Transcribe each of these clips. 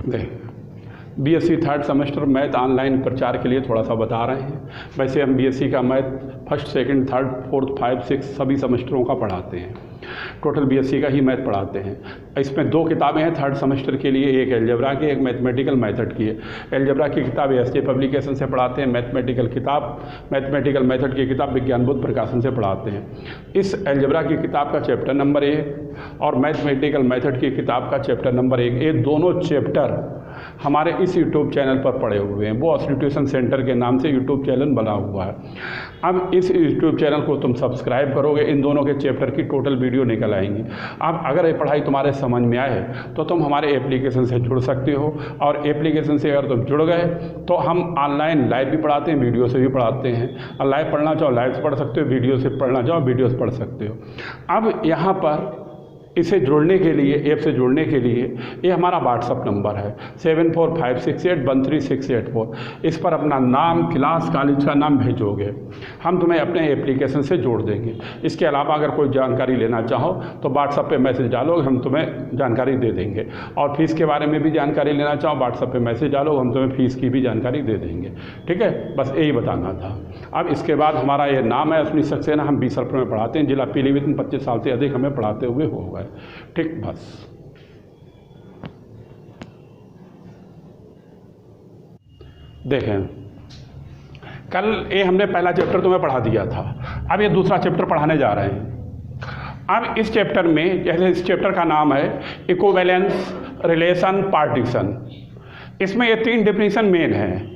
BSc third semester math online प्रचार के लिए थोड़ा सा बता रहे हैं। वैसे हम बीएससी का math first second third fourth 5 6 सभी सेमेस्टरों का पढ़ाते हैं। टोटल बीएससी का ही मैथ पढ़ाते हैं। इसमें 2 किताबें हैं थर्ड सेमेस्टर के लिए, एक अलजेब्रा की, एक मैथमेटिकल मेथड की है। अलजेब्रा की किताब एसजे पब्लिकेशन से पढ़ाते हैं, मैथमेटिकल मेथड की किताब विज्ञान बुद्ध प्रकाशन से पढ़ाते हैं। इस अलजेब्रा की किताब का चैप्टर नंबर 1 और मैथमेटिकल मेथड की किताब का चैप्टर नंबर 1, ये दोनों चैप्टर हमारे इस यूट्यूब चैनल पर पड़े हुए हैं। वो असली ट्यूशन सेंटर के नाम से यूट्यूब चैनल बना हुआ है। अब इस यूट्यूब चैनल को तुम सब्सक्राइब करोगे, इन दोनों के चैप्टर की टोटल वीडियो निकल आएंगी। अब अगर ये पढ़ाई तुम्हारे समझ में आए तो तुम हमारे एप्लीकेशन से जुड़ सकते हो, और एप्लीकेशन से अगर तुम जुड़ गए तो हम ऑनलाइन लाइव भी पढ़ाते हैं, वीडियो से भी पढ़ाते हैं। और लाइव पढ़ना चाहो लाइव से पढ़ सकते हो, वीडियो से पढ़ना चाहो वीडियो से पढ़ सकते हो। अब यहाँ पर इसे जुड़ने के लिए, ऐप से जुड़ने के लिए, ये हमारा व्हाट्सअप नंबर है 7456813684। इस पर अपना नाम, क्लास, कॉलेज का नाम भेजोगे, हम तुम्हें अपने एप्लीकेशन से जोड़ देंगे। इसके अलावा अगर कोई जानकारी लेना चाहो तो व्हाट्सअप पे मैसेज डालोगे, हम तुम्हें जानकारी दे देंगे। और फीस के बारे में भी जानकारी लेना चाहो व्हाट्सअप पे मैसेज डालो, हम तुम्हें फीस की भी जानकारी दे देंगे। ठीक है, बस यही बताना था। अब इसके बाद हमारा ये नाम है अश्विनी सक्सेना, हम बीसलपुर में पढ़ाते हैं, जिला पीलीभीत में 25 साल से अधिक हमें पढ़ाते हुए हो गए। ठीक, बस देखें, कल ये हमने पहला चैप्टर तुम्हें पढ़ा दिया था, अब ये दूसरा चैप्टर पढ़ाने जा रहे हैं। अब इस चैप्टर में, जैसे इस चैप्टर का नाम है इक्विवेलेंस, रिलेशन, पार्टीशन, इसमें ये 3 डेफिनेशन मेन हैं,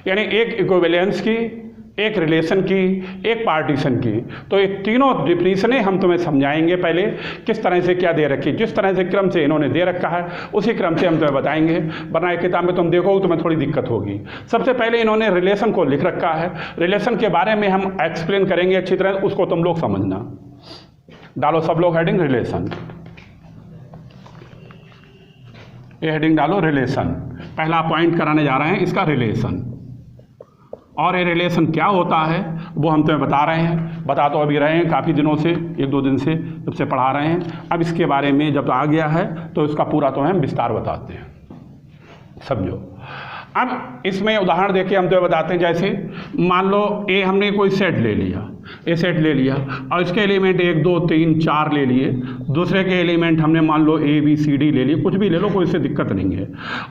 यानी एक इक्विवेलेंस की, एक रिलेशन की, एक पार्टीशन की। तो ये तीनों डिफिनीशनें हम तुम्हें समझाएंगे। पहले किस तरह से क्या दे रखी, जिस तरह से क्रम से इन्होंने दे रखा है उसी क्रम से हम तुम्हें बताएंगे, वरना एक किताब में तुम देखोगे तुम्हें थोड़ी दिक्कत होगी। सबसे पहले इन्होंने रिलेशन को लिख रखा है, रिलेशन के बारे में हम एक्सप्लेन करेंगे अच्छी तरह, उसको तुम लोग समझना। डालो सब लोग हेडिंग रिलेशन, ये हेडिंग डालो रिलेशन। पहला पॉइंट कराने जा रहे हैं इसका रिलेशन, और ये रिलेशन क्या होता है वो हम तुम्हें बता रहे हैं, बता तो अभी रहे हैं काफ़ी दिनों से, 1-2 दिन से जब से पढ़ा रहे हैं। अब इसके बारे में जब आ गया है तो इसका पूरा तो हम विस्तार बताते हैं, समझो। अब इसमें उदाहरण देके हम तो बताते हैं, जैसे मान लो ये हमने कोई सेट ले लिया, ये सेट ले लिया और इसके एलिमेंट 1 2 3 4 ले लिए, दूसरे के एलिमेंट हमने मान लो ABCD ले लिए, कुछ भी ले लो, कोई इससे दिक्कत नहीं है।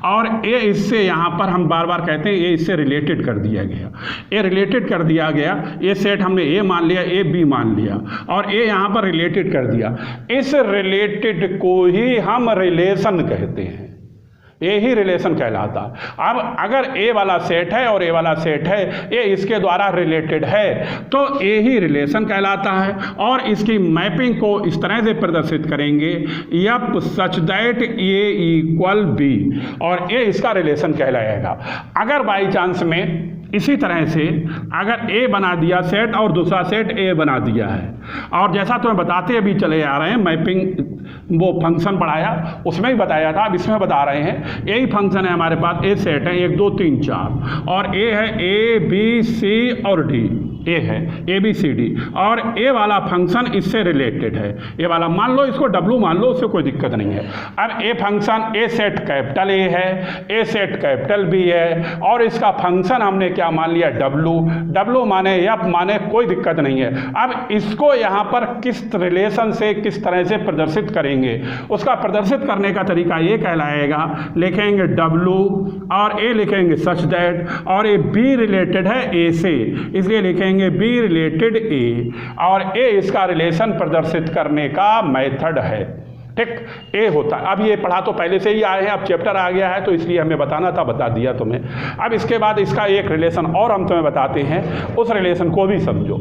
और ये इससे यहाँ पर हम बार बार कहते हैं ये इससे रिलेटेड कर दिया गया, ये रिलेटेड कर दिया गया। ये सेट हमने A मान लिया, A B मान लिया और ये यहाँ पर रिलेटेड कर दिया। इस रिलेटेड को ही हम रिलेशन कहते हैं, ये ही रिलेशन कहलाता। अब अगर ए वाला सेट है और ए वाला सेट है, ये इसके द्वारा रिलेटेड है, तो ये ही रिलेशन कहलाता है। और इसकी मैपिंग को इस तरह से प्रदर्शित करेंगे, yup such that A equal B, और ये इसका रिलेशन कहलाएगा। अगर बाई चांस में इसी तरह से अगर ए बना दिया सेट और दूसरा सेट ए बना दिया है, और जैसा तुम्हें बताते अभी चले आ रहे हैं, मैपिंग वो फंक्शन पढ़ाया उसमें भी बताया था, अब इसमें बता रहे हैं। यही फंक्शन है हमारे पास, ए सेट है 1 2 3 4, और ए है ABC और D, ए है ABCD, और ए वाला फंक्शन इससे रिलेटेड है। ए वाला मान लो, इसको W मान लो, उससे कोई दिक्कत नहीं है। अब a function A set capital A है, ए सेट कैपिटल बी है, और इसका फंक्शन हमने क्या मान लिया W माने F माने, कोई दिक्कत नहीं है। अब इसको यहाँ पर किस रिलेशन से किस तरह से प्रदर्शित करेंगे, उसका प्रदर्शित करने का तरीका ये कहलाएगा, लिखेंगे W और ए लिखेंगे सच दैट, और ए B रिलेटेड है ए से, इसलिए लिखेंगे B रिलेटेड ए, और ए इसका रिलेशन प्रदर्शित करने का मेथड है। ठीक, ए होता है। अब ये पढ़ा तो पहले से ही आए हैं, अब चैप्टर आ गया है तो इसलिए हमें बताना था, बता दिया तुम्हें। अब इसके बाद इसका एक रिलेशन और हम तुम्हें बताते हैं, उस रिलेशन को भी समझो।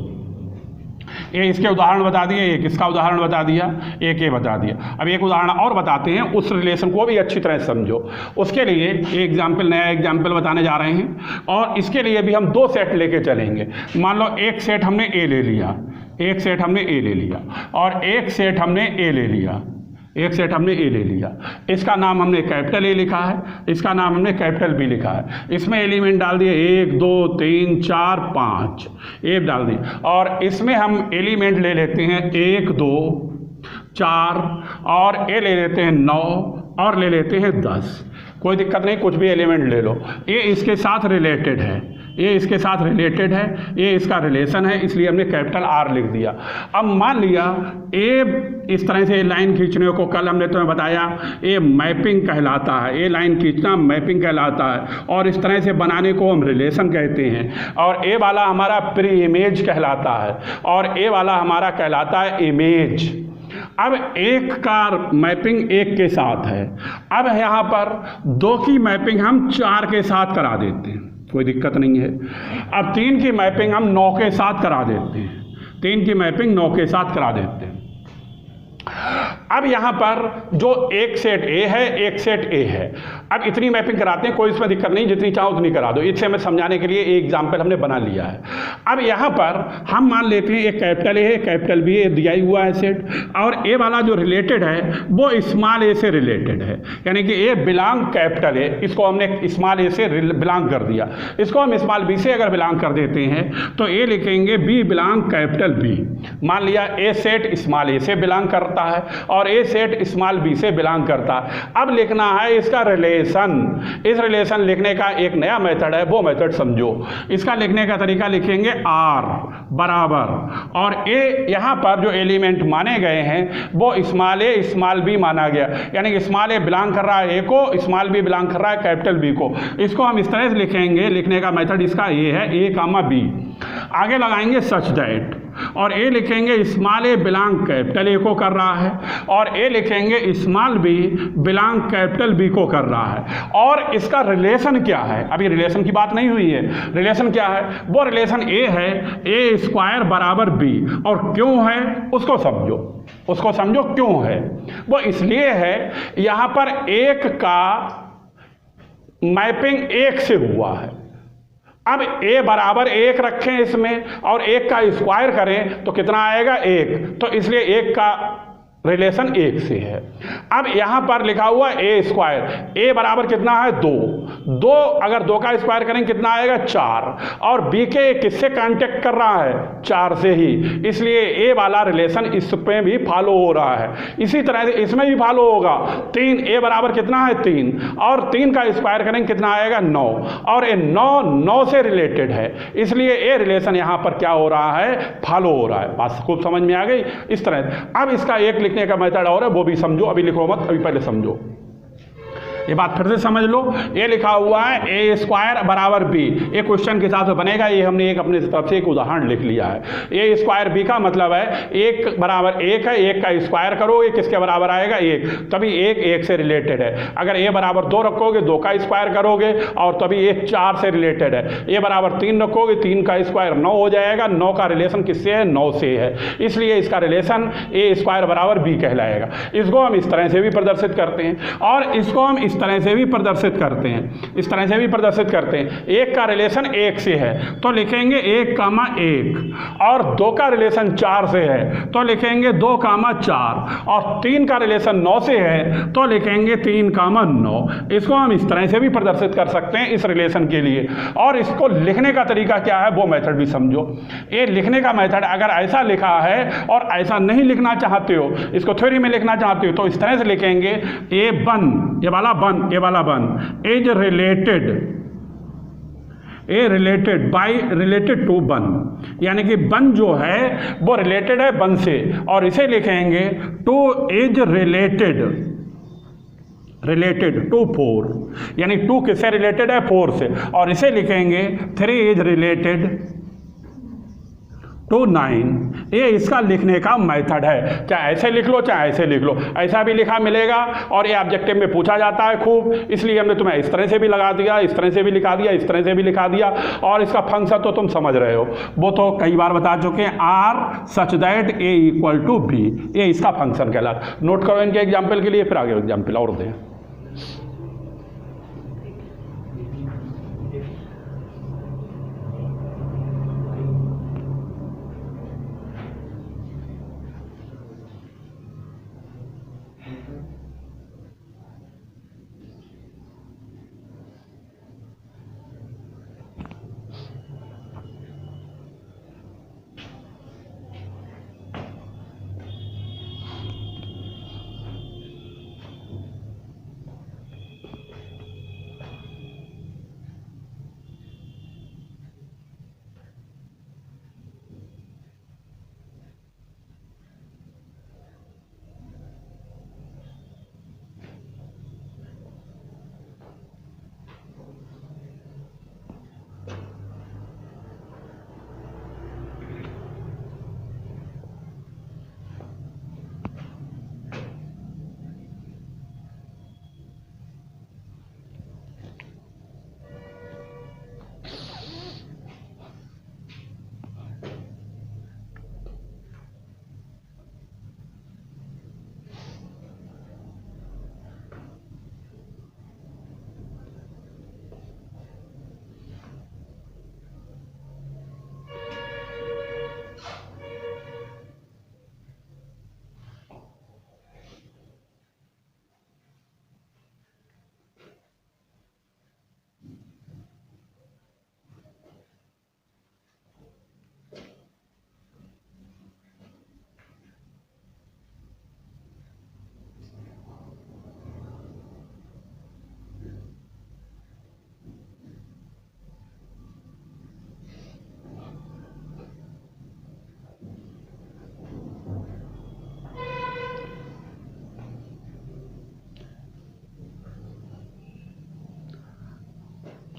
ये इसके उदाहरण बता दिए, एक इसका उदाहरण बता दिया, एक ये बता दिया। अब एक उदाहरण और बताते हैं, उस रिलेशन को भी अच्छी तरह समझो। उसके लिए एग्जाम्पल, नया एग्जाम्पल बताने जा रहे हैं, और इसके लिए भी हम 2 सेट लेके चलेंगे। मान लो एक सेट हमने ए ले लिया, एक सेट हमने ए ले लिया, और एक सेट हमने ए ले लिया, एक सेट हमने ए ले लिया। इसका नाम हमने कैपिटल ए लिखा है, इसका नाम हमने कैपिटल बी लिखा है। इसमें एलिमेंट डाल दिए 1 2 3 4 5, ए डाल दिए, और इसमें हम एलिमेंट ले लेते हैं 1 2 4, और ए ले लेते हैं 9, और ले लेते हैं 10। कोई दिक्कत नहीं, कुछ भी एलिमेंट ले लो। ये इसके साथ रिलेटेड है, ये इसके साथ रिलेटेड है, ये इसका रिलेशन है, इसलिए हमने कैपिटल आर लिख दिया। अब मान लिया ए इस तरह से लाइन खींचने को कल हमने तुम्हें बताया ये मैपिंग कहलाता है, ये लाइन खींचना मैपिंग कहलाता है, और इस तरह से बनाने को हम रिलेशन कहते हैं। और ए वाला हमारा प्री इमेज कहलाता है, और ए वाला हमारा कहलाता है इमेज। अब एक का मैपिंग एक के साथ है, अब यहाँ पर दो की मैपिंग हम चार के साथ करा देते हैं, कोई दिक्कत नहीं है। अब तीन की मैपिंग हम 9 के साथ करा देते हैं, तीन की मैपिंग 9 के साथ करा देते हैं। अब यहाँ पर जो एक सेट ए है, एक सेट ए है, अब इतनी मैपिंग कराते हैं, कोई इसमें दिक्कत नहीं, जितनी चाहो उतनी करा दो। इससे हमें समझाने के लिए एक एग्जाम्पल हमने बना लिया है। अब यहाँ पर हम मान लेते हैं एक कैपिटल ए है, कैपिटल बी ए दिया ही हुआ है सेट, और ए वाला जो रिलेटेड है वो स्मॉल ए से रिलेटेड है, यानी कि ए बिलोंग कैपिटल ए, इसको हमने स्मॉल ए से बिलोंग कर दिया। इसको हम स्मॉल बी से अगर बिलोंग कर देते हैं तो ए लिखेंगे बी बिलोंग कैपिटल बी। मान लिया ए सेट स्मॉल ए से बिलोंग करता है और ए सेट स्मॉल बी से बिलोंग करता है। अब लिखना है इसका रिलेशन। इस रिलेशन लिखने का एक नया मेथड है, वो मेथड समझो। इसका लिखने का तरीका लिखेंगे आर बराबर, और ए यहाँ पर जो एलिमेंट माने गए हैं वो स्मॉल ए स्मॉल बी माना गया, यानी कि स्मॉल ए बिलोंग कर रहा है ए को, स्मॉल बी बिलोंग कर रहा है कैपिटल बी को। इसको हम इस तरह से लिखेंगे, लिखने का मेथड इसका ये है, ए कामा बी, आगे लगाएंगे सच दैट, और ए लिखेंगे small A belong capital A को कर रहा है, और ए लिखेंगे small B belong capital B को कर रहा है। और इसका रिलेशन क्या है, अभी रिलेशन की बात नहीं हुई है, रिलेशन क्या है, वो रिलेशन ए है, ए स्क्वायर बराबर बी, और क्यों है उसको समझो, उसको समझो क्यों है। वो इसलिए है यहाँ पर एक का मैपिंग एक से हुआ है। अब a बराबर 1 रखें इसमें और 1 का स्क्वायर करें तो कितना आएगा 1, तो इसलिए 1 का रिलेशन 1 से है। अब यहाँ पर लिखा हुआ ए स्क्वायर, a बराबर कितना है 2, अगर 2 का स्क्वायर करें कितना आएगा 4, और b के किससे कांटेक्ट कर रहा है 4 से ही, इसलिए a वाला रिलेशन इसमें भी फॉलो हो रहा है। इसी तरह से इसमें भी फॉलो होगा, 3 a बराबर कितना है 3, और 3 का स्क्वायर करें कितना आएगा 9, और ये 9 से रिलेटेड है, इसलिए ए रिलेशन यहाँ पर क्या हो रहा है फॉलो हो रहा है। बात खूब समझ में आ गई। इस तरह अब इसका एक लिखने का मेथड और है, वो भी समझो, अभी लिखो मत, अभी पहले समझो। ये बात फिर से समझ लो, ये लिखा हुआ है ए स्क्वायर बराबर बी, ये क्वेश्चन के हिसाब से बनेगा, ये हमने एक अपने तरफ से एक उदाहरण लिख लिया है। ए स्क्वायर बी का मतलब है 1 बराबर 1 है, 1 का स्क्वायर करोगे किसके बराबर आएगा 1, तभी 1 से रिलेटेड है। अगर ए बराबर 2 रखोगे 2 का स्क्वायर करोगे और तभी 1 4 से रिलेटेड है। ए बराबर 3 रखोगे 3 का स्क्वायर 9 हो जाएगा, 9 का रिलेशन किससे है 9 से है, इसलिए इसका रिलेशन ए स्क्वायर बराबर बी कहलाएगा। इसको हम इस तरह से भी प्रदर्शित करते हैं, और इसको हम इस तरह से भी प्रदर्शित करते हैं, इस तरह से भी प्रदर्शित करते हैं। 1 का रिलेशन 1 से है तो लिखेंगे 1 कामा 1, और 2 का रिलेशन 4 से है तो लिखेंगे 2 कामा 4, और 3 का रिलेशन 9 से है तो लिखेंगे 3 कामा 9। इसको हम इस तरह से भी प्रदर्शित कर सकते हैं इस रिलेशन के लिए। और इसको लिखने का तरीका क्या है वो मेथड भी समझो। ये लिखने का मेथड अगर ऐसा लिखा है और ऐसा नहीं लिखना चाहते हो, इसको थ्योरी में लिखना चाहते हो, तो इस तरह से लिखेंगे ए बन, ये वाला बन, ये वाला one is related, A related by related to one, यानी कि बन जो है वो रिलेटेड है बन से, और इसे लिखेंगे टू इज रिलेटेड टू 4, यानी 2 किससे रिलेटेड है 4 से, और इसे लिखेंगे 3 इज रिलेटेड टू 9। ये इसका लिखने का मेथड है, चाहे ऐसे लिख लो चाहे ऐसे लिख लो, ऐसा भी लिखा मिलेगा, और ये ऑब्जेक्टिव में पूछा जाता है खूब, इसलिए हमने तुम्हें इस तरह से भी लगा दिया, इस तरह से भी लिखा दिया, इस तरह से भी लिखा दिया। और इसका फंक्शन तो तुम समझ रहे हो, वो तो कई बार बता चुके हैं, R such that A equal to B, ये इसका फंक्शन कहलाता। नोट करो इनके एग्जाम्पल के लिए, फिर आगे एग्जाम्पल और दें।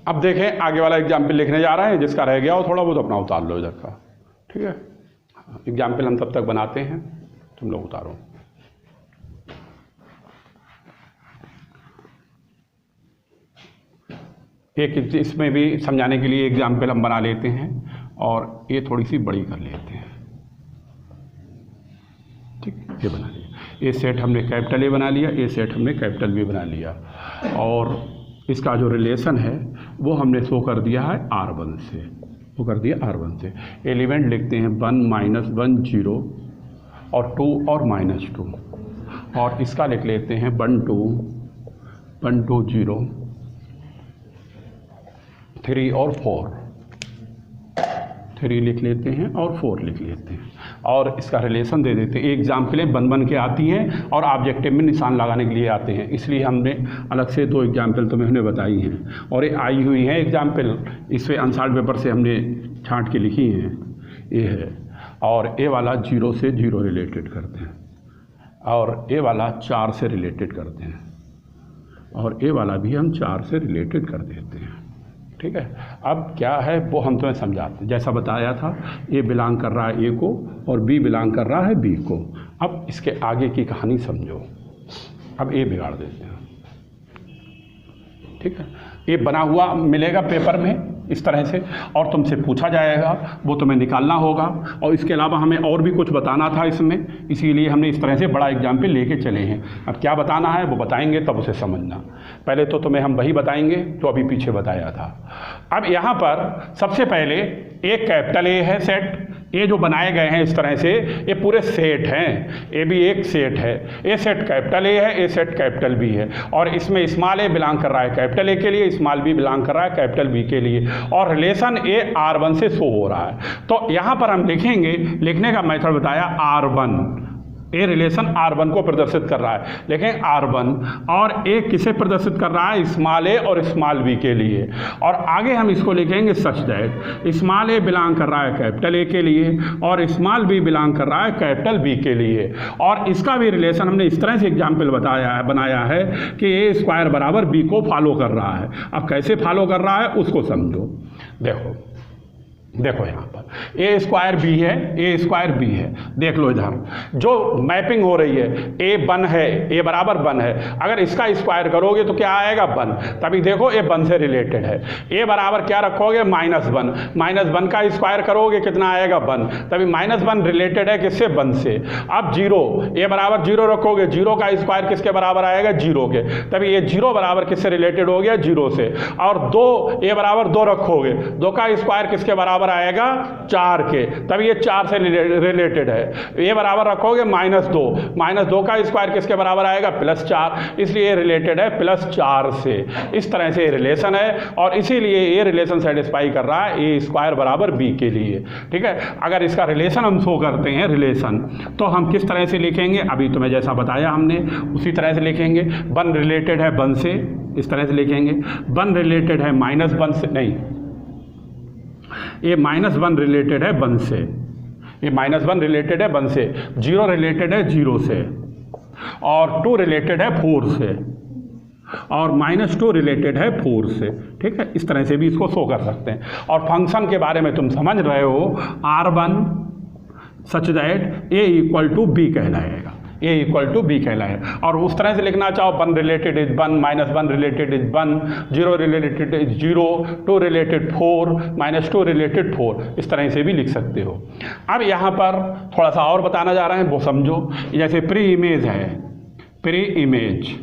अब देखें आगे वाला एग्जाम्पल लिखने जा रहे हैं, जिसका रह गया वो थोड़ा बहुत अपना उतार लो इधर का, ठीक है। एग्जाम्पल हम तब तक बनाते हैं, तुम लोग उतारो। एक इसमें भी समझाने के लिए एग्जाम्पल हम बना लेते हैं और ये थोड़ी सी बड़ी कर लेते हैं, ठीक। ये बना लिया, ये सेट हमने कैपिटल ए बना लिया, ये सेट हमने कैपिटल बी बना लिया, और इसका जो रिलेशन है वो हमने शो कर दिया है R1 से, वो कर दिया R1 से। एलिमेंट लिखते हैं 1 -1 0 और 2 और -2, और इसका लिख लेते हैं 1 2 0 3 और 4, 3 लिख लेते हैं और 4 लिख लेते हैं, और इसका रिलेशन दे देते हैं। एग्जाम्पलें बन के आती हैं और ऑब्जेक्टिव में निशान लगाने के लिए आते हैं, इसलिए हमने अलग से 2 एग्जाम्पल तुम्हें हमने बताई हैं, और ये आई हुई हैं एग्जाम्पल, इससे अनसाल्ड पेपर से हमने छांट के लिखी हैं। ये है, और ए वाला 0 से 0 रिलेटेड करते हैं, और ए वाला 4 से रिलेटेड करते हैं, और ए वाला भी हम 4 से रिलेटेड कर देते हैं, ठीक है। अब क्या है वो हम तुम्हें समझाते हैं। जैसा बताया था, ए बिलोंग कर रहा है ए को और बी बिलोंग कर रहा है बी को। अब इसके आगे की कहानी समझो। अब ए बिगाड़ देते हैं, ठीक है। ये बना हुआ मिलेगा पेपर में इस तरह से, और तुमसे पूछा जाएगा, वो तुम्हें निकालना होगा, और इसके अलावा हमें और भी कुछ बताना था इसमें, इसीलिए हमने इस तरह से बड़ा एग्जाम्पल लेके चले हैं। अब क्या बताना है वो बताएंगे, तब उसे समझना। पहले तो तुम्हें हम वही बताएंगे जो अभी पीछे बताया था। अब यहाँ पर सबसे पहले एक कैपिटल ए है सेट, ये जो बनाए गए हैं इस तरह से, ये पूरे सेट हैं, ये भी एक सेट है। ये सेट कैपिटल ए है, ये सेट कैपिटल बी है, और इसमें स्मॉल ए बिलोंग कर रहा है कैपिटल ए के लिए, स्मॉल बी बिलोंग कर रहा है कैपिटल बी के लिए, और रिलेशन ए R1 से शो हो रहा है। तो यहाँ पर हम लिखेंगे, लिखने का मेथड बताया R1, ए रिलेशन R1 को प्रदर्शित कर रहा है, लेकिन R1, और ए किसे प्रदर्शित कर रहा है, स्मॉल ए और स्मॉल बी के लिए। और आगे हम इसको लिखेंगे such that small A belong कर रहा है कैपिटल ए के लिए और स्मॉल बी बिलोंग कर रहा है कैपिटल बी के लिए। और इसका भी रिलेशन हमने इस तरह से एग्जाम्पल बनाया है कि ए स्क्वायर बराबर बी को फॉलो कर रहा है। अब कैसे फॉलो कर रहा है उसको समझो। देखो यहाँ पर ए स्क्वायर बी है, ए स्क्वायर बी है, देख लो इधर जो मैपिंग हो रही है, ए 1 है, ए बराबर 1 है। अगर इसका स्क्वायर करोगे तो क्या आएगा 1, तभी देखो ए 1 से रिलेटेड है। ए बराबर क्या रखोगे -1, -1 का स्क्वायर करोगे कितना आएगा 1, तभी -1 रिलेटेड है किससे, 1 से। अब 0, ए बराबर 0 रखोगे, 0 का स्क्वायर किसके बराबर आएगा, 0 के, तभी ये 0 बराबर किससे रिलेटेड हो गया, 0 से। और 2, ए बराबर 2 रखोगे, 2 का स्क्वायर किसके बराबर आएगा, 4 के, तब ये 4 से रिलेटेड है। ये बराबर रखोगे -2 का स्क्वायर किसके बराबर आएगा, +4, इसलिए रिलेटेड है +4 से। इस तरह से रिलेशन है, और इसीलिए ये रिलेशन सेटिस्फाई कर रहा है ए स्क्वायर बराबर बी के लिए, ठीक है। अगर इसका रिलेशन हम शो करते हैं रिलेशन, तो हम किस तरह से लिखेंगे, अभी तुम्हें जैसा बताया हमने उसी तरह से लिखेंगे। 1 रिलेटेड है 1 से, इस तरह से लिखेंगे। 1 रिलेटेड है -1 से, नहीं, ये -1 रिलेटेड है 1 से, ये -1 रिलेटेड है 1 से, 0 रिलेटेड है 0 से, और 2 रिलेटेड है 4 से, और -2 रिलेटेड है 4 से, ठीक है। इस तरह से भी इसको शो कर सकते हैं। और फंक्शन के बारे में तुम समझ रहे हो, R1 such that A equal to B कहलाएगा, ए इक्वल टू बी कहलाएगा। और उस तरह से लिखना चाहो 1 related is 1, -1 related is 1, 0 related is 0, 2 related 4, -2 related 4, इस तरह से भी लिख सकते हो। अब यहाँ पर थोड़ा सा और बताना जा रहे हैं, वो समझो। जैसे प्री इमेज है, प्री इमेज,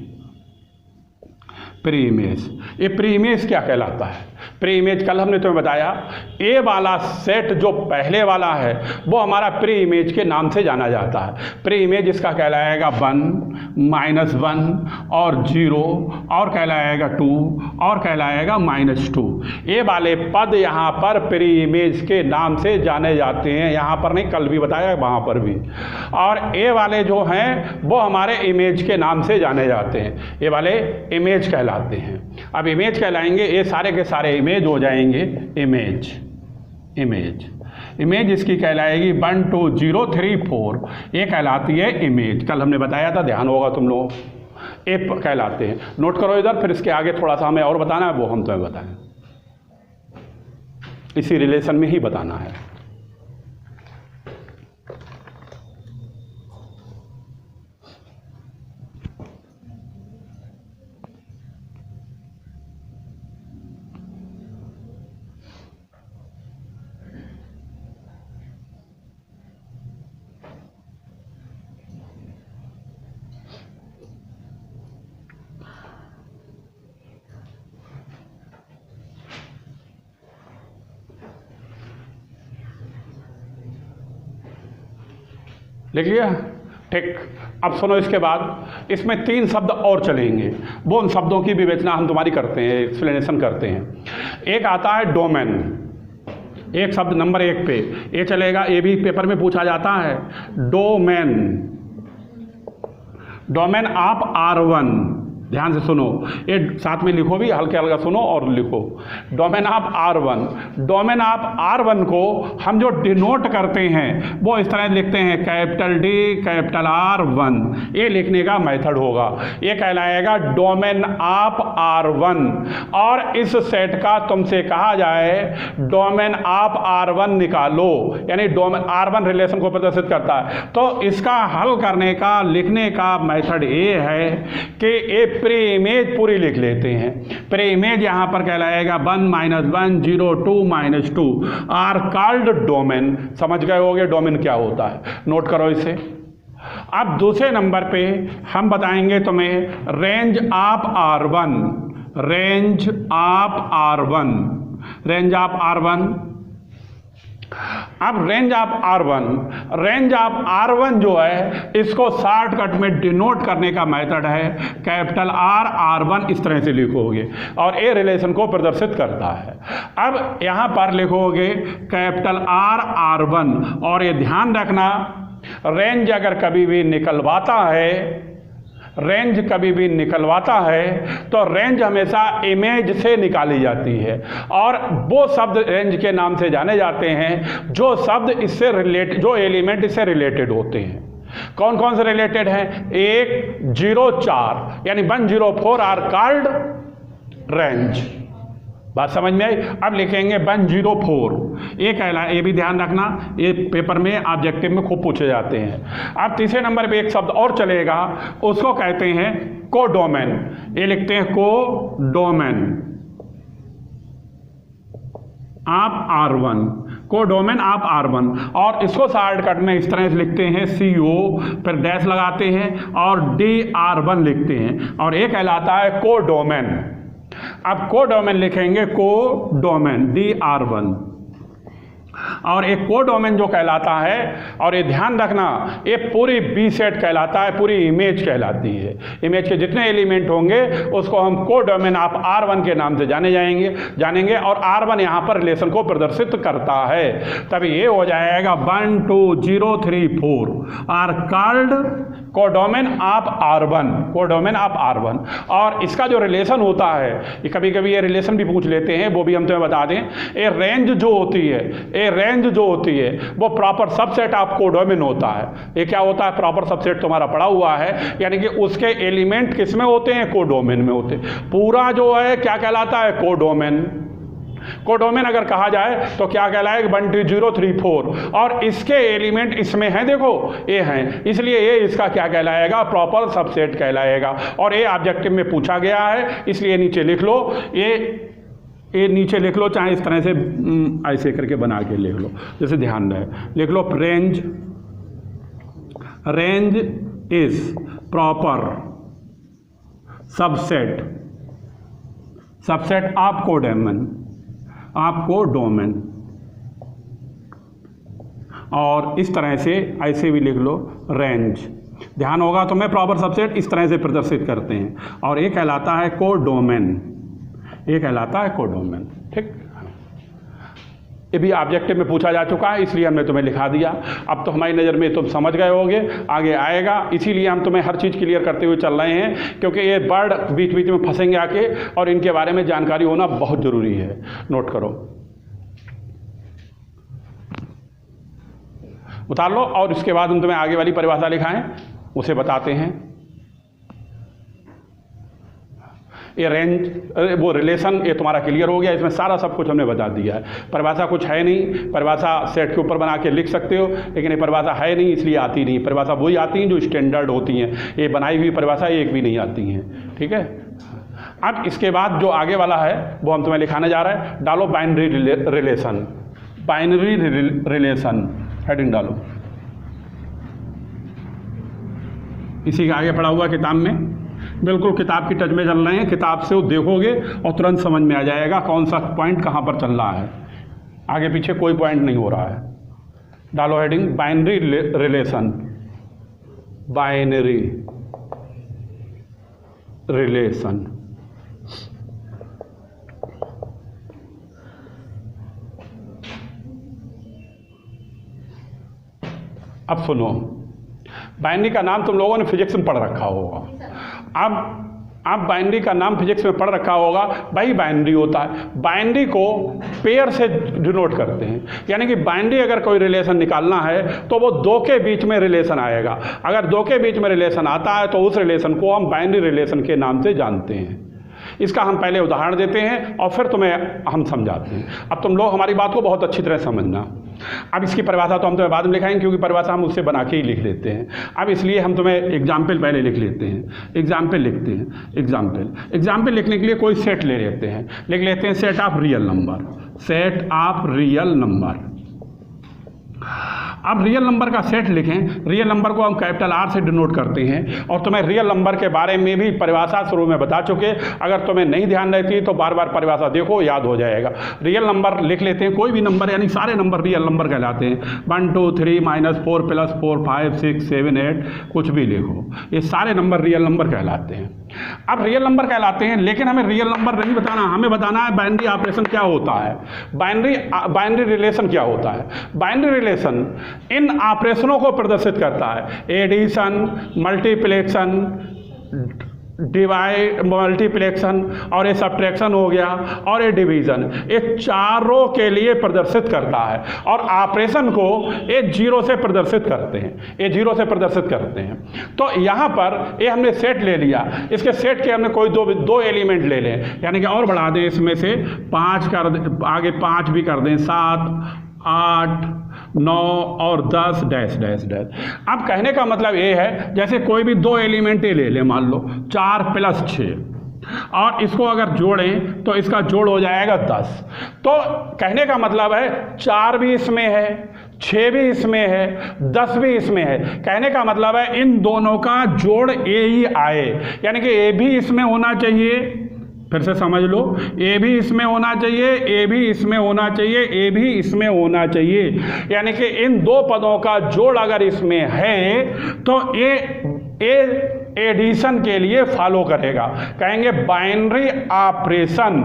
ये प्री इमेज क्या कहलाता है, प्री इमेज कल हमने तुम्हें बताया, ए वाला सेट जो पहले वाला है वो हमारा प्री इमेज के नाम से जाना जाता है। प्री इमेज इसका कहलाएगा 1, -1 और 0, और कहलाएगा 2, और कहलाएगा -2। ए वाले पद यहाँ पर प्री इमेज के नाम से जाने जाते हैं, यहाँ पर नहीं, कल भी बताया वहाँ पर भी। और ए वाले जो हैं वो हमारे इमेज के नाम से जाने जाते हैं, ये वाले इमेज कहलाते हैं। अब इमेज कहलाएंगे, ये सारे के सारे इमेज हो जाएंगे इमेज इसकी कहलाएगी 1 2 0 3 4, ये कहलाती है इमेज। कल हमने बताया था, ध्यान होगा तुम लोग, ये कहलाते हैं। नोट करो इधर, फिर इसके आगे थोड़ा सा हमें और बताना है, वो हम तुम्हें बताएं। इसी रिलेशन में ही बताना है। लिख लिया? ठीक। अब सुनो, इसके बाद इसमें 3 शब्द और चलेंगे, वो उन शब्दों की विवेचना हम तुम्हारी करते हैं, एक्सप्लेनेशन करते हैं। एक आता है डोमेन, एक शब्द नंबर 1 पे ये चलेगा, ये भी पेपर में पूछा जाता है। डोमेन, डोमेन ऑफ R1, ध्यान से सुनो, ये साथ में लिखो भी, हल्के हल्का सुनो और लिखो। Domain of R1, domain of R1 को हम जो डिनोट करते हैं वो इस तरह लिखते हैं, कैपिटल D कैपिटल R1। ये लिखने का मेथड होगा, ये कहलाएगा डोमेन ऑफ R1। और इस सेट का तुमसे कहा जाए डोमेन ऑफ R1 निकालो, यानी डोमेन R1 रिलेशन को प्रदर्शित करता है। तो इसका हल करने का, लिखने का मेथड ये है कि ये प्री इमेज पूरी लिख लेते हैं। प्री इमेज यहां पर कहलाएगा 1 - 1 0 2 - 2 आर कॉल्ड डोमेन। समझ गए होगे डोमेन क्या होता है, नोट करो इसे। अब दूसरे नंबर पे हम बताएंगे तुम्हें range of R1, range of R1, range of R1। अब range of R1, range of R1 जो है इसको शॉर्टकट में डिनोट करने का मेथड है कैपिटल R1, इस तरह से लिखोगे और ए रिलेशन को प्रदर्शित करता है। अब यहां पर लिखोगे कैपिटल R1 और ये ध्यान रखना, रेंज अगर कभी भी निकलवाता है, रेंज कभी भी निकलवाता है तो रेंज हमेशा इमेज से निकाली जाती है और वो शब्द रेंज के नाम से जाने जाते हैं जो शब्द इससे रिलेटेड, जो एलिमेंट इससे रिलेटेड होते हैं। कौन कौन से रिलेटेड हैं? 1 0 4 यानी 104 आर कॉल्ड रेंज। बात समझ में आई? अब लिखेंगे 104, ये कहला, ये भी ध्यान रखना, ये पेपर में ऑब्जेक्टिव में खूब पूछे जाते हैं। अब तीसरे नंबर पे एक शब्द और चलेगा, उसको कहते हैं कोडोमेन। ये लिखते हैं codomain of R1, codomain of R1। और इसको शॉर्टकट में इस तरह से लिखते हैं CO, फिर डैश लगाते हैं और DR1 लिखते हैं और ये कहलाता है कोडोमेन। अब कोडोमेन लिखेंगे, कोडोमेन DR1। और एक कोडोमेन जो कहलाता है, और ये ध्यान रखना, ये पूरी बी सेट कहलाता है, पूरी इमेज कहलाती है। इमेज के जितने एलिमेंट होंगे उसको हम कोडोमेन ऑफ R1 के नाम से जानेंगे और R1 यहाँ पर रिलेशन को प्रदर्शित करता है। तभी ये हो जाएगा 1 2 0 3 4 are called codomain of R1, codomain of R1। और इसका जो रिलेशन होता है, ये कभी कभी ये रिलेशन भी पूछ लेते हैं, वो भी हम तुम्हें बता दें। ये रेंज जो होती है, ये रेंज जो होती है वो प्रॉपर सबसेट ऑफ कोडोमेन होता है। ये क्या होता है? प्रॉपर सबसेट तुम्हारा पड़ा हुआ है, यानी कि उसके एलिमेंट किस में होते हैं? कोडोमेन में होते हैं। पूरा जो है क्या कहलाता है? कोडोमेन। कोडोमेन अगर कहा जाए तो क्या कहलाएगा? 1 2 0 3 4 और इसके एलिमेंट इसमें हैं, देखो ये हैं, इसलिए ये इसका क्या कहलाएगा? प्रॉपर सबसेट कहलाएगा। और ये ऑब्जेक्टिव में पूछा गया है, इसलिए नीचे लिख लो, ये नीचे लिख लो, चाहे इस तरह से ऐसे करके बना के लिख लो, जैसे ध्यान रहे। लिख लो range, range is proper subset, subset of codomain, आपको डोमेन। और इस तरह से ऐसे भी लिख लो रेंज, ध्यान होगा तुम्हें, प्रॉपर सबसेट इस तरह से प्रदर्शित करते हैं और ये कहलाता है कोडोमेन, ये कहलाता है कोडोमेन। ठीक, ये भी ऑब्जेक्टिव में पूछा जा चुका है, इसलिए हमने तुम्हें लिखा दिया। अब तो हमारी नज़र में तुम समझ गए होगे, आगे आएगा, इसीलिए हम तुम्हें हर चीज़ क्लियर करते हुए चल रहे हैं, क्योंकि ये वर्ड बीच बीच में फंसेंगे आके और इनके बारे में जानकारी होना बहुत ज़रूरी है। नोट करो, उतार लो और इसके बाद हम तुम्हें आगे वाली परिभाषा लिखाएं, उसे बताते हैं। ये रेंज वो रिलेशन ये तुम्हारा क्लियर हो गया। इसमें सारा सब कुछ हमने बता दिया है। परिभाषा कुछ है नहीं, परिभाषा सेट के ऊपर बना के लिख सकते हो, लेकिन ये परिभाषा है नहीं इसलिए आती नहीं। परिभाषा वही आती हैं जो स्टैंडर्ड होती हैं, ये बनाई हुई परिभाषा एक भी नहीं आती हैं। ठीक है, अब इसके बाद जो आगे वाला है वो हम तुम्हें लिखाने जा रहे हैं। डालो binary relation, binary relation heading डालो। इसी के आगे पढ़ा हुआ किताब में, बिल्कुल किताब की टच में चल रहे हैं। किताब से वो देखोगे और तुरंत समझ में आ जाएगा कौन सा पॉइंट कहाँ पर चल रहा है। आगे पीछे कोई पॉइंट नहीं हो रहा है। डालो heading binary relation, binary relation. अब सुनो, बाइनरी का नाम तुम लोगों ने फिजिक्स में पढ़ रखा होगा। अब बाइनरी का नाम फिजिक्स में पढ़ रखा होगा, भाई बाइनरी होता है, बाइनरी को पेयर से डिनोट करते हैं। यानी कि बाइनरी अगर कोई रिलेशन निकालना है तो वो दो के बीच में रिलेशन आएगा। अगर दो के बीच में रिलेशन आता है तो उस रिलेशन को हम बाइनरी रिलेशन के नाम से जानते हैं। इसका हम पहले उदाहरण देते हैं और फिर तुम्हें हम समझाते हैं। अब तुम लोग हमारी बात को बहुत अच्छी तरह समझना। अब इसकी परिभाषा तो हम तुम्हें बाद में लिखाएंगे, क्योंकि परिभाषा हम उससे बना के ही लिख लेते हैं। अब इसलिए हम तुम्हें एग्जाम्पल पहले लिख लेते हैं। एग्जाम्पल लिखते हैं। एग्जाम्पल लिखने के लिए कोई सेट ले लेते हैं। लिख लेते हैं set of real number, set of real number. अब रियल नंबर का सेट लिखें। रियल नंबर को हम कैपिटल आर से डिनोट करते हैं और तुम्हें रियल नंबर के बारे में भी परिभाषा शुरू में बता चुके। अगर तुम्हें नहीं ध्यान रहती तो बार बार परिभाषा देखो, याद हो जाएगा। रियल नंबर लिख लेते हैं, कोई भी नंबर, यानी सारे नंबर रियल नंबर कहलाते हैं। 1 2 3 -4 +4 5 6 7 8 कुछ भी लिखो, ये सारे नंबर रियल नंबर कहलाते हैं। अब रियल नंबर कहलाते हैं, लेकिन हमें रियल नंबर नहीं बताना, हमें बताना है बाइनरी ऑपरेशन क्या होता है, बाइनरी रिलेशन क्या होता है। बाइनरी रिलेशन इन ऑपरेशनों को प्रदर्शित करता है। एडिशन, मल्टीप्लेक्शन, डिवाइड, मल्टीप्लेक्शन, और ये सब्ट्रैक्शन हो गया, और ये डिवीजन, ये चारों के लिए प्रदर्शित करता है। और ऑपरेशन को ये जीरो से प्रदर्शित करते हैं, ये जीरो से प्रदर्शित करते हैं। तो यहाँ पर ये हमने सेट ले लिया, इसके सेट के हमने कोई दो एलिमेंट ले लें, यानी कि और बढ़ा दें, इसमें से 5 कर दें, आगे 5 भी कर दें, 7 8 9 और 10 डैश डैश डैश। अब कहने का मतलब ये है, जैसे कोई भी दो एलिमेंट ले ले, मान लो 4 + 6, और इसको अगर जोड़ें तो इसका जोड़ हो जाएगा 10। तो कहने का मतलब है 4 भी इसमें है, 6 भी इसमें है, 10 भी इसमें है। कहने का मतलब है इन दोनों का जोड़ ए ही आए, यानी कि ए भी इसमें होना चाहिए। फिर से समझ लो, ए भी इसमें होना चाहिए, ए भी इसमें होना चाहिए, ए भी इसमें होना चाहिए। यानी कि इन दो पदों का जोड़ अगर इसमें है तो ए एडिशन के लिए फॉलो करेगा। कहेंगे binary operation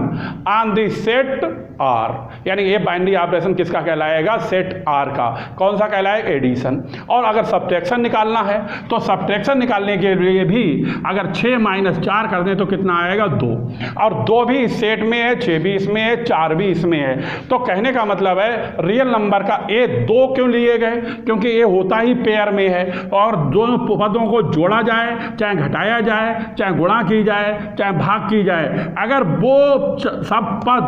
on the set R, यानी ये बाइनरी ऑपरेशन किसका कहलाएगा, सेट आर का। कौन सा कहलाएगा, एडिशन। और अगर सब्ट्रैक्शन निकालना है तो सब्ट्रैक्शन निकालने के लिए भी अगर 6 - 4 कर दें तो कितना आएगा, 2, और 2 भी इस सेट में है, 6 भी इसमें है, 4 भी इसमें है। तो कहने का मतलब है रियल नंबर का ए 2 क्यों लिए गए, क्योंकि ये होता ही पेयर में है, और दोनों पदों को जोड़ा जाए, चाहे घटाया जाए, चाहे गुणा की जाए, चाहे भाग की जाए, अगर वो सब पद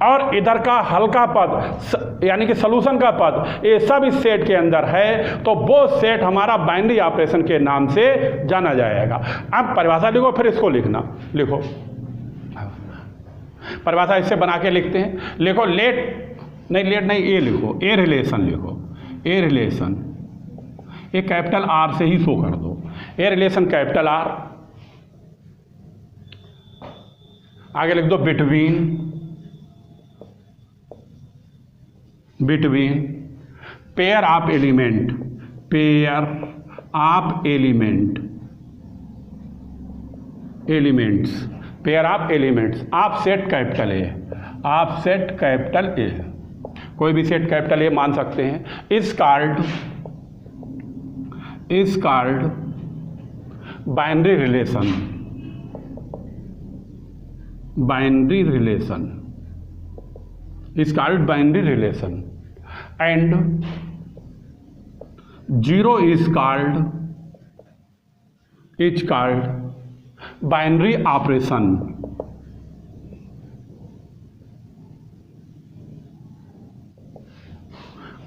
और इधर का हल्का पद यानी कि सॉल्यूशन का पद ये सब इस सेट के अंदर है, तो वो सेट हमारा बाइनरी ऑपरेशन के नाम से जाना जाएगा। अब परिभाषा लिखो, फिर इसको लिखना, लिखो परिभाषा इससे बना के लिखते हैं। लिखो लेट नहीं, ए लिखो, ए रिलेशन लिखो, ए रिलेशन, ये कैपिटल आर से ही शो कर दो। ए रिलेशन कैपिटल आर, आगे लिख दो between pair of element, pair of elements, pair of elements of set capital A, of set capital A, कोई भी सेट कैपिटल ए मान सकते हैं। Is called binary relation, is called binary relation, and 0 is called binary operation,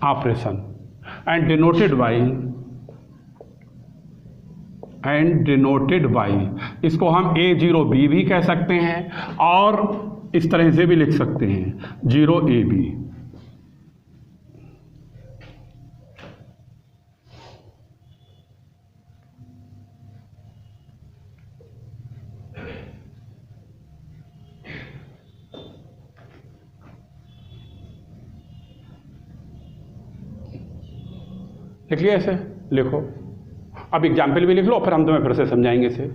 operation and denoted by इसको हम A0B भी कह सकते हैं और इस तरह से भी लिख सकते हैं 0AB। लिख लिया ऐसे, लिखो। अब एग्जाम्पल भी लिख लो, फिर हम तुम्हें फिर से समझाएंगे इसे।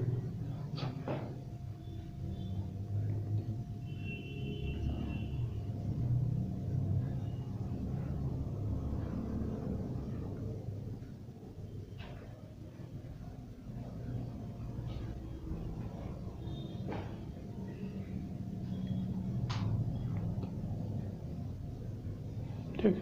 ठीक,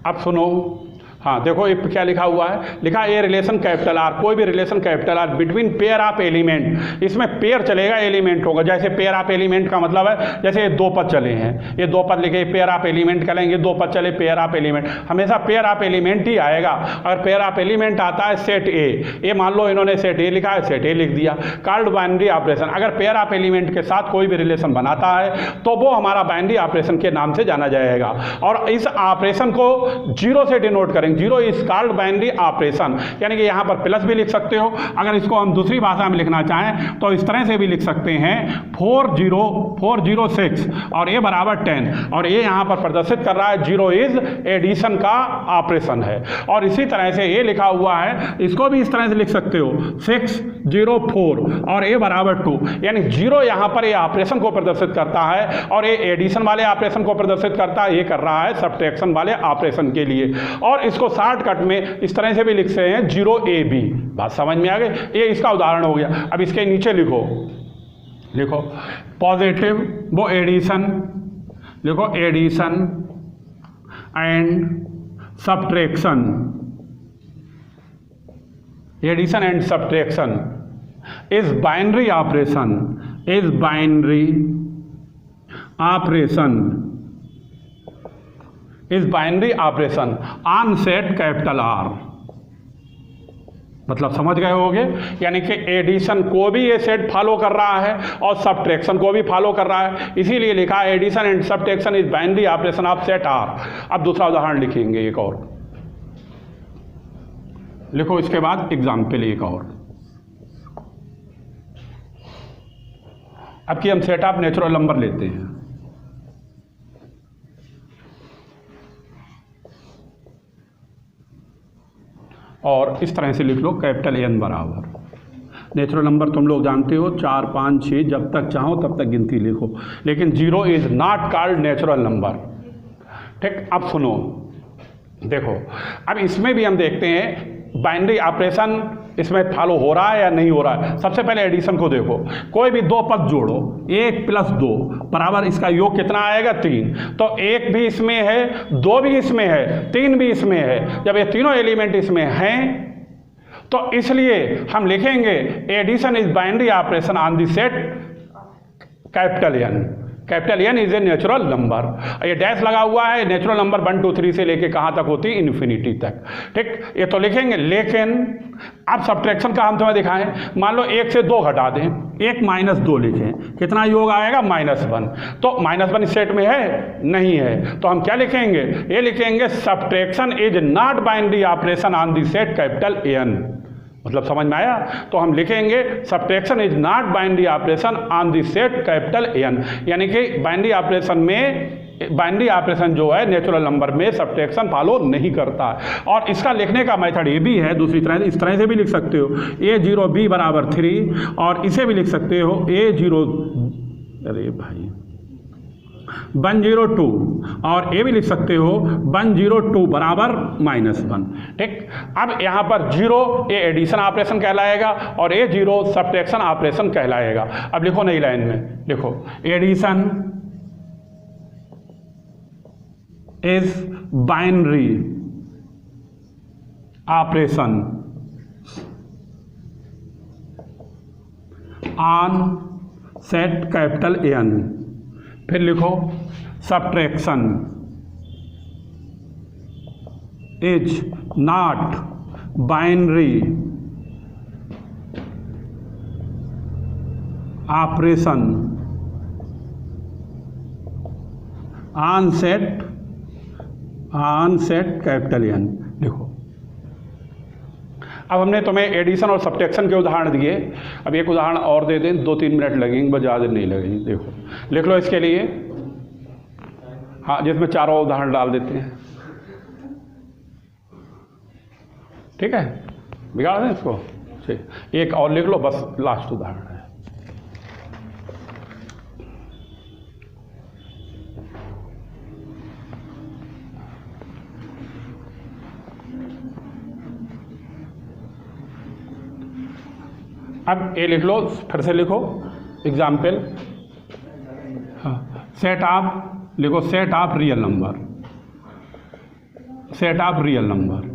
अब सुनो। हाँ देखो ये क्या लिखा हुआ है, लिखा ए रिलेशन कैपिटल आर, कोई भी relation capital R between pair of element. इसमें पेयर चलेगा, एलिमेंट होगा। जैसे पेयर ऑफ एलिमेंट का मतलब है जैसे ये दो पद चले हैं, ये दो पद लिखे पेयर ऑफ एलिमेंट करेंगे, दो पद चले पेयर ऑफ एलिमेंट, हमेशा पेयर ऑफ एलिमेंट ही आएगा। अगर पेयर ऑफ एलिमेंट आता है सेट ए, मान लो इन्होंने सेट ए लिखा है, सेट ए लिख दिया, कॉल्ड बाइनरी ऑपरेशन। अगर पेयर ऑफ एलिमेंट के साथ कोई भी रिलेशन बनाता है तो वो हमारा बाइनरी ऑपरेशन के नाम से जाना जाएगा। और इस ऑपरेशन को जीरो से डिनोट करेंगे, zero is called binary operation. यानी कि यहां पर प्लस भी लिख सकते हो, अगर इसको हम दूसरी भाषा में लिखना चाहें तो इस तरह से भी लिख सकते हैं 406 और ए बराबर 10, और ये यहां पर प्रदर्शित कर रहा है 0 इज एडिशन का ऑपरेशन है। और इसी तरह से ये लिखा हुआ है, इसको भी इस तरह से लिख सकते हो 604 और ए बराबर 2, यानी 0 यहां पर ये ऑपरेशन को प्रदर्शित करता है और ये एडिशन वाले ऑपरेशन को प्रदर्शित करता है, ये कर रहा है सब्ट्रैक्शन वाले ऑपरेशन के लिए। और इसको शॉर्टकट में इस तरह से भी लिखते हैं 0AB। बात समझ में आ गई? ये इसका उदाहरण हो गया। अब इसके नीचे लिखो पॉजिटिव, वो एडिशन, लिखो addition and subtraction, addition and subtraction is binary operation, is binary operation, is binary operation on set capital R. मतलब समझ गए होगे, यानी कि एडिशन को भी ये सेट फॉलो कर रहा है और सब्ट्रैक्शन को भी फॉलो कर रहा है, इसीलिए लिखा है addition and subtraction is binary operation of set R. अब दूसरा उदाहरण लिखेंगे एक और, लिखो इसके बाद एग्जाम्पल एक और। अब कि हम सेट ऑफ नेचुरल नंबर लेते हैं, और इस तरह से लिख लो कैपिटल एन बराबर, नेचुरल नंबर तुम लोग जानते हो 4 5 6, जब तक चाहो तब तक गिनती लिखो, लेकिन 0 is not called natural number. ठीक, अब सुनो, देखो अब इसमें भी हम देखते हैं बाइनरी ऑपरेशन इसमें फॉलो हो रहा है या नहीं हो रहा है। सबसे पहले एडिशन को देखो, कोई भी दो पद जोड़ो, 1 + 2 बराबर इसका योग कितना आएगा 3, तो 1 भी इसमें है, 2 भी इसमें है, 3 भी इसमें है। जब ये तीनों एलिमेंट इसमें हैं तो इसलिए हम लिखेंगे addition is binary operation on the set capital N. Capital N is a natural number, ये डैश लगा हुआ है, नेचुरल नंबर 1 2 3 से लेके कहाँ तक होती है, इन्फिनिटी तक। ठीक, ये तो लिखेंगे। लेकिन अब सब्ट्रैक्शन का हम तुम्हें दिखाएं, मान लो 1 से 2 घटा दें, 1 - 2 लिखें, कितना योग आएगा -1। तो -1 इस सेट में है नहीं है, तो हम क्या लिखेंगे, ये लिखेंगे subtraction is not binary operation on the set capital N. मतलब समझ में आया? तो हम लिखेंगे subtraction is not binary operation on the set capital N, यानी कि बाइनरी ऑपरेशन में, बाइनरी ऑपरेशन जो है नेचुरल नंबर में सब्ट्रैक्शन फॉलो नहीं करता। और इसका लिखने का मेथड ये भी है दूसरी तरह, इस तरह से भी लिख सकते हो A0B बराबर 3, और इसे भी लिख सकते हो A0, अरे भाई 102, और ये भी लिख सकते हो 102 बराबर -1। ठीक, अब यहाँ पर 0 ये एडिशन ऑपरेशन कहलाएगा और A0 सब्ट्रैक्शन ऑपरेशन कहलाएगा। अब लिखो नई लाइन में, लिखो addition is binary operation on set capital N. फिर लिखो subtraction is not binary operation on set capital N. देखो अब हमने तुम्हें एडिशन और सब्ट्रैक्शन के उदाहरण दिए, अब एक उदाहरण और दे दें, 2-3 मिनट लगेंगे, बस ज़्यादा नहीं लगेंगे। देखो लिख लो इसके लिए, हाँ, जिसमें चारों उदाहरण डाल देते हैं, ठीक है, बिगाड़ दें इसको। ठीक, एक और लिख लो, बस लास्ट उदाहरण है। अब ए लिख लो, फिर से लिखो एग्जाम्पल, हाँ, सेट ऑफ लिखो, set of real number, set of real number,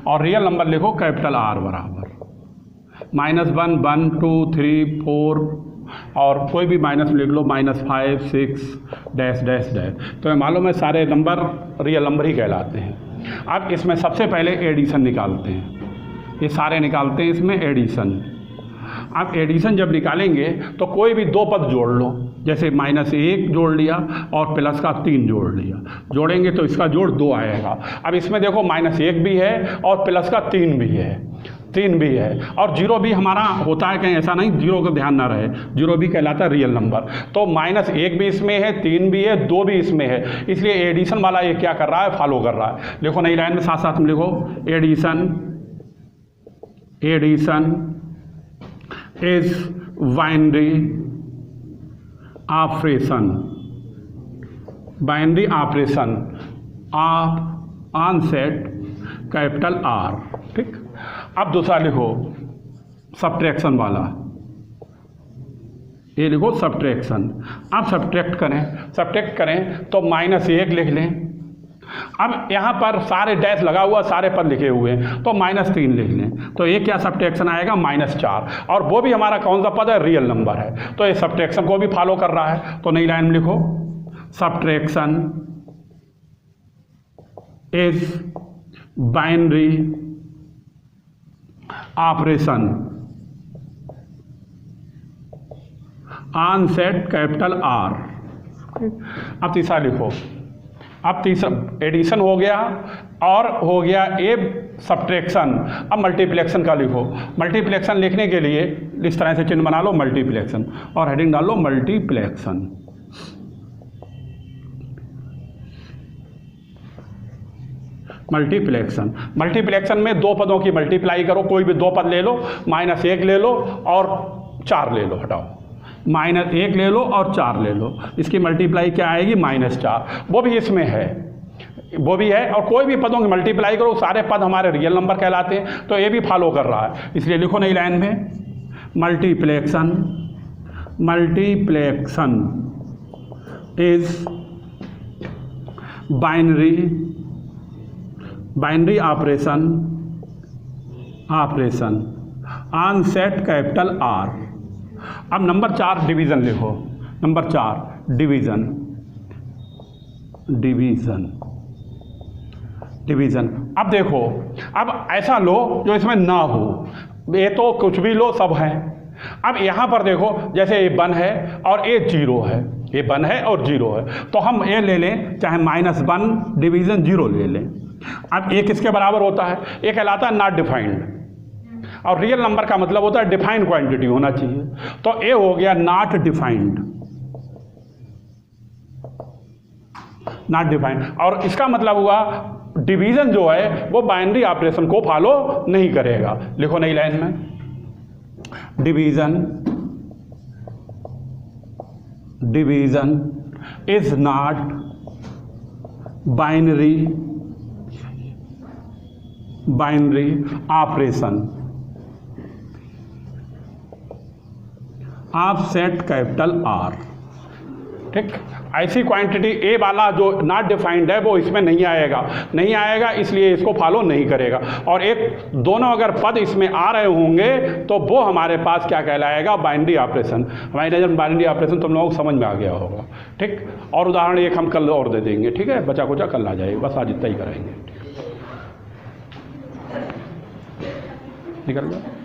और रियल नंबर लिखो कैपिटल R बराबर -1 1 2 3 4, और कोई भी माइनस लिख लो, -5 6 डैश डैश डैश। तो मालूम है सारे नंबर रियल नंबर ही कहलाते हैं। अब इसमें सबसे पहले एडिशन निकालते हैं, ये सारे निकालते हैं इसमें एडिशन। अब एडिशन जब निकालेंगे तो कोई भी दो पद जोड़ लो, जैसे -1 जोड़ लिया और प्लस का 3 जोड़ लिया, जोड़ेंगे तो इसका जोड़ 2 आएगा। अब इसमें देखो -1 भी है और प्लस का 3 भी है, 3 भी है, और 0 भी हमारा होता है, कहीं ऐसा नहीं 0 का ध्यान ना रहे, 0 भी कहलाता है रियल नंबर। तो -1 भी इसमें है, 3 भी है, 2 भी इसमें है, इसलिए एडिशन वाला ये क्या कर रहा है, फॉलो कर रहा है। लिखो नई लाइन में साथ साथ में लिखो, addition is binary operation, binary operation on set capital R। ठीक, अब दूसरा लिखो सब्ट्रैक्शन वाला, ये लिखो सब्ट्रैक्शन। अब सब्ट्रैक्ट करें तो -1 लिख लें। अब यहाँ पर सारे डैश लगा हुआ, सारे पद लिखे हुए हैं, तो -3 लिख लें, तो ये क्या सब्ट्रैक्शन आएगा, -4, और वो भी हमारा कौन सा पद है, रियल नंबर है, तो ये सब्ट्रैक्शन को भी फॉलो कर रहा है। तो नई लाइन में लिखो, subtraction is binary operation on set capital R। अब तीसरा लिखो, अब तीसरा एडिशन हो गया और हो गया ए सब्ट्रैक्शन। अब मल्टीप्लेक्शन का लिखो, मल्टीप्लेक्शन लिखने के लिए इस तरह से चिन्ह बना लो, मल्टीप्लेक्शन, और हेडिंग डाल लो मल्टीप्लेक्शन। मल्टीप्लेक्शन में दो पदों की मल्टीप्लाई करो, कोई भी दो पद ले लो, -1 ले लो और 4 ले लो, हटाओ, -1 ले लो और 4 ले लो, इसकी मल्टीप्लाई क्या आएगी, -4, वो भी इसमें है, वो भी है, और कोई भी पदों की मल्टीप्लाई करो, सारे पद हमारे रियल नंबर कहलाते हैं, तो ये भी फॉलो कर रहा है। इसलिए लिखो नई लाइन में, मल्टीप्लेक्शन is binary operation on set capital R। अब नंबर 4 डिवीज़न लिखो, नंबर 4 डिवीज़न। अब देखो, अब ऐसा लो जो इसमें ना हो, ये तो कुछ भी लो, सब है। अब यहाँ पर देखो, जैसे ये 1 है और ये 0 है, ये 1 है और 0 है, तो हम ये ले लें, चाहे -1 डिवीज़न 0 ले लें। अब ये किसके बराबर होता है, ये कहलाता है नॉट डिफाइंड, और रियल नंबर का मतलब होता है डिफाइंड क्वांटिटी होना चाहिए, तो ए हो गया नॉट डिफाइंड, और इसका मतलब हुआ डिवीजन जो है वो बाइनरी ऑपरेशन को फॉलो नहीं करेगा। लिखो नई लाइन में, division is not binary operation of set capital R। ठीक, ऐसी क्वांटिटी ए वाला जो नॉट डिफाइंड है वो इसमें नहीं आएगा, इसलिए इसको फॉलो नहीं करेगा। और एक दोनों अगर पद इसमें आ रहे होंगे तो वो हमारे पास क्या कहलाएगा, बाइनरी ऑपरेशन। हमारी नजर में बाइनरी ऑपरेशन तुम लोगों को समझ में आ गया होगा। ठीक, और उदाहरण एक हम कल और दे देंगे, ठीक है, बचा कुचा कल आ जाएगा, बस आज इतना ही कराएंगे। निकल जाओ।